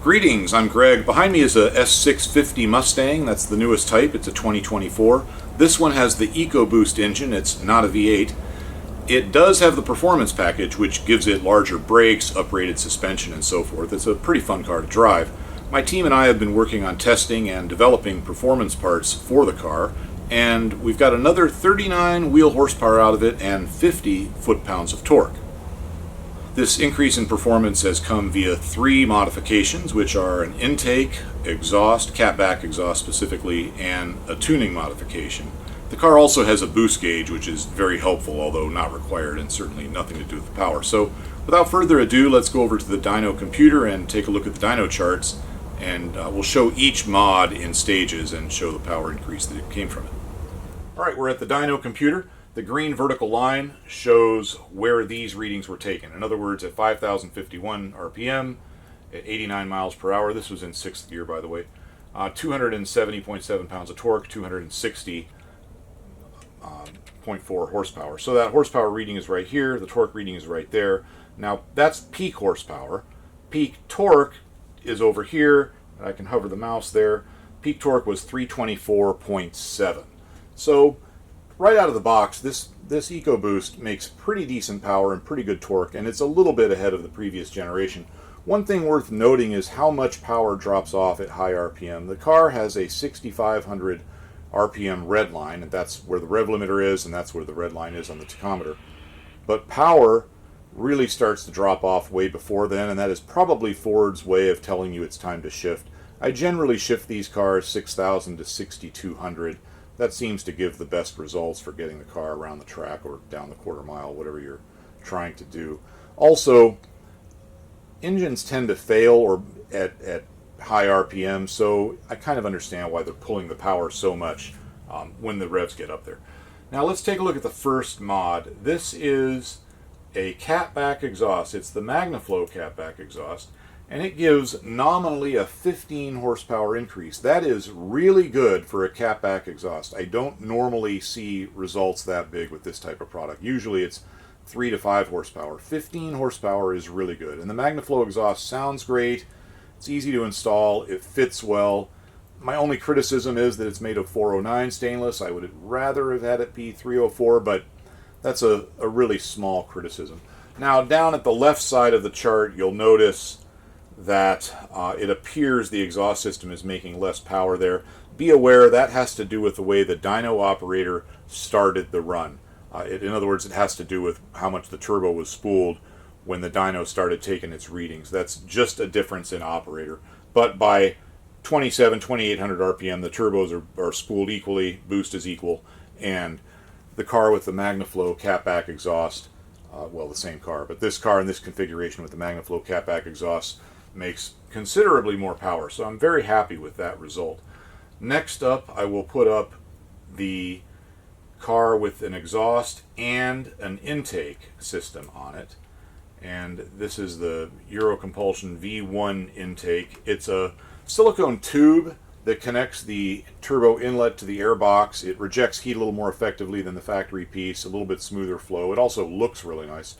Greetings, I'm Greg. Behind me is a S650 Mustang. That's the newest type. It's a 2024. This one has the Ecoboost engine. It's not a V8. It does have the performance package, which gives it larger brakes, uprated suspension, and so forth. It's a pretty fun car to drive. My team and I have been working on testing and developing performance parts for the car, and we've got another 39 wheel horsepower out of it and 50 foot-pounds of torque. This increase in performance has come via three modifications, which are an intake, exhaust, catback exhaust specifically, and a tuning modification. The car also has a boost gauge, which is very helpful, although not required, and certainly nothing to do with the power. So without further ado, let's go over to the Dyno computer and take a look at the dyno charts, and we'll show each mod in stages and show the power increase that came from it. All right, we're at the Dyno computer. The green vertical line shows where these readings were taken. In other words, at 5,051 RPM, at 89 miles per hour, this was in 6th gear, by the way, 270.7 pounds of torque, 260.4 horsepower. So that horsepower reading is right here, the torque reading is right there. Now, that's peak horsepower. Peak torque is over here. I can hover the mouse there. Peak torque was 324.7. So, right out of the box, this Ecoboost makes pretty decent power and pretty good torque, and it's a little bit ahead of the previous generation. One thing worth noting is how much power drops off at high RPM. The car has a 6,500 RPM red line, and that's where the rev limiter is, and that's where the red line is on the tachometer. But power really starts to drop off way before then, and that is probably Ford's way of telling you it's time to shift. I generally shift these cars 6,000 to 6,200. That seems to give the best results for getting the car around the track or down the quarter mile, whatever you're trying to do. Also, engines tend to fail or at high RPM, so I kind of understand why they're pulling the power so much when the revs get up there. Now let's take a look at the first mod. This is a catback exhaust. It's the MagnaFlow catback exhaust, and it gives nominally a 15 horsepower increase. That is really good for a catback exhaust. I don't normally see results that big with this type of product. Usually it's 3 to 5 horsepower. 15 horsepower is really good. And the MagnaFlow exhaust sounds great. It's easy to install. It fits well. My only criticism is that it's made of 409 stainless. I would rather have had it be 304, but that's a really small criticism. Now, down at the left side of the chart, you'll notice that it appears the exhaust system is making less power there. Be aware that has to do with the way the dyno operator started the run. In other words, it has to do with how much the turbo was spooled when the dyno started taking its readings. That's just a difference in operator. But by 2,800 RPM, the turbos are spooled equally, boost is equal, and the car with the MagnaFlow catback exhaust, well, the same car, but this car in this configuration with the MagnaFlow catback exhaust makes considerably more power, so I'm very happy with that result. Next up, I will put up the car with an exhaust and an intake system on it, and this is the Eurocompulsion V1 intake. It's a silicone tube that connects the turbo inlet to the air box. It rejects heat a little more effectively than the factory piece, a little bit smoother flow. It also looks really nice,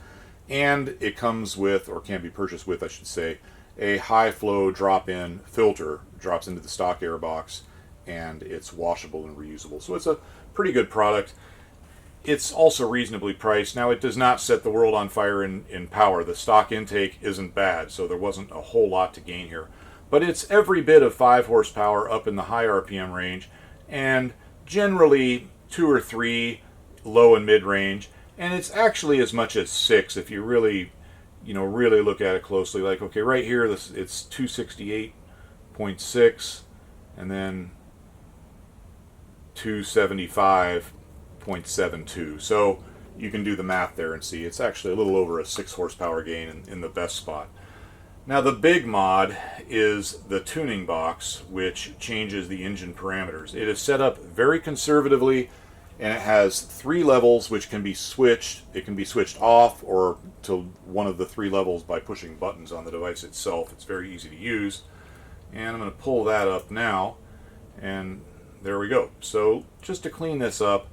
and it comes with, or can be purchased with, I should say, a high flow drop-in filter. Drops into the stock air box, and it's washable and reusable. So it's a pretty good product. It's also reasonably priced. Now, it does not set the world on fire in power. The stock intake isn't bad, so there wasn't a whole lot to gain here. But it's every bit of 5 horsepower up in the high RPM range, and generally 2 or 3 low and mid range, and it's actually as much as 6 if you really look at it closely. Like, okay, right here, it's 268.6, and then 275.72. So you can do the math there and see it's actually a little over a 6 horsepower gain in the best spot. Now, the big mod is the tuning box, which changes the engine parameters. It is set up very conservatively, and it has 3 levels which can be switched. It can be switched off or to one of the 3 levels by pushing buttons on the device itself. It's very easy to use. And I'm going to pull that up now, and there we go. So just to clean this up,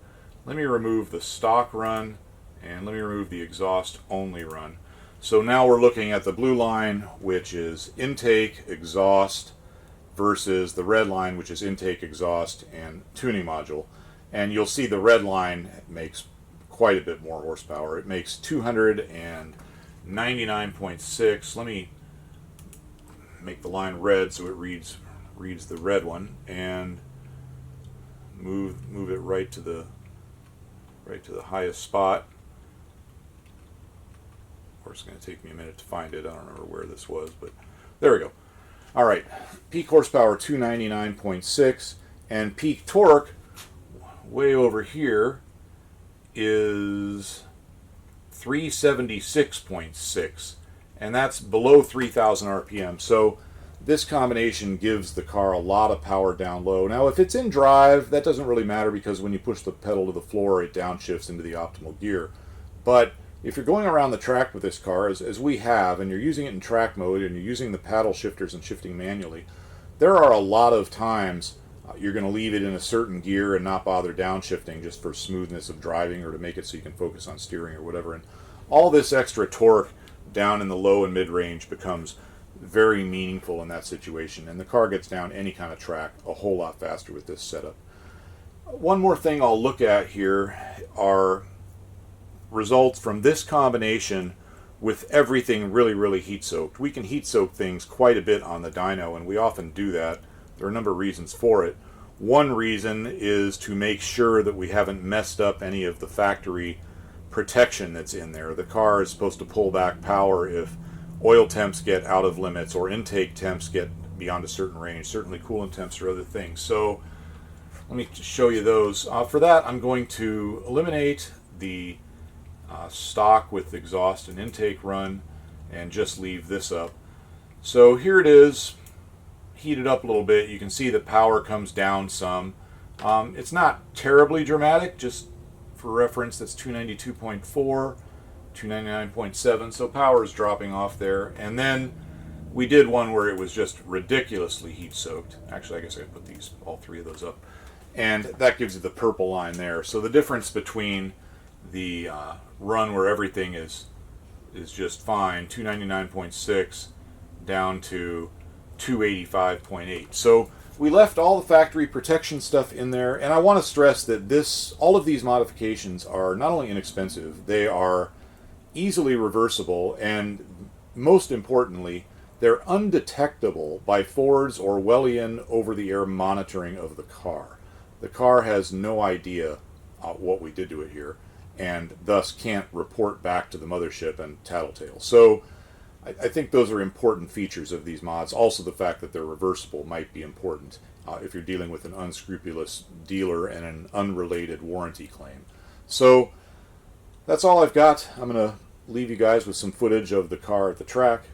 let me remove the stock run, and let me remove the exhaust only run. So now we're looking at the blue line, which is intake, exhaust, versus the red line, which is intake, exhaust, and tuning module. And you'll see the red line makes quite a bit more horsepower. It makes 299.6. Let me make the line red so it reads the red one, and move it right to the highest spot. Of course, it's going to take me a minute to find it. I don't remember where this was, but there we go. All right, peak horsepower 299.6, and peak torque way over here is 376.6, and that's below 3,000 RPM. So this combination gives the car a lot of power down low. Now, if it's in drive, that doesn't really matter because when you push the pedal to the floor, it downshifts into the optimal gear. But if you're going around the track with this car, as we have, and you're using it in track mode, and you're using the paddle shifters and shifting manually, there are a lot of times you're going to leave it in a certain gear and not bother downshifting just for smoothness of driving or to make it so you can focus on steering or whatever. And all this extra torque down in the low and mid range becomes very meaningful in that situation, and the car gets down any kind of track a whole lot faster with this setup. One more thing I'll look at here are results from this combination with everything really heat soaked. We can heat soak things quite a bit on the dyno, and we often do that. There are a number of reasons for it. One reason is to make sure that we haven't messed up any of the factory protection that's in there. The car is supposed to pull back power if oil temps get out of limits or intake temps get beyond a certain range. Certainly coolant temps or other things. So let me show you those. For that, I'm going to eliminate the stock with exhaust and intake run and just leave this up. So here it is, heated up a little bit. You can see the power comes down some. It's not terribly dramatic, just for reference, that's 292.4, 299.7, so power is dropping off there. And then we did one where it was just ridiculously heat soaked. Actually, I guess I could put these, all three of those up. And that gives you the purple line there. So the difference between the run where everything is just fine, 299.6, down to 285.8. So we left all the factory protection stuff in there, and I want to stress that all of these modifications are not only inexpensive, they are easily reversible, and most importantly, they're undetectable by Ford's Orwellian over-the-air monitoring of the car. The car has no idea what we did to it here, and thus can't report back to the mothership and tattletale. So I think those are important features of these mods. Also, the fact that they're reversible might be important if you're dealing with an unscrupulous dealer and an unrelated warranty claim. So that's all I've got. I'm going to leave you guys with some footage of the car at the track.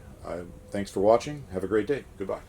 Thanks for watching. Have a great day. Goodbye.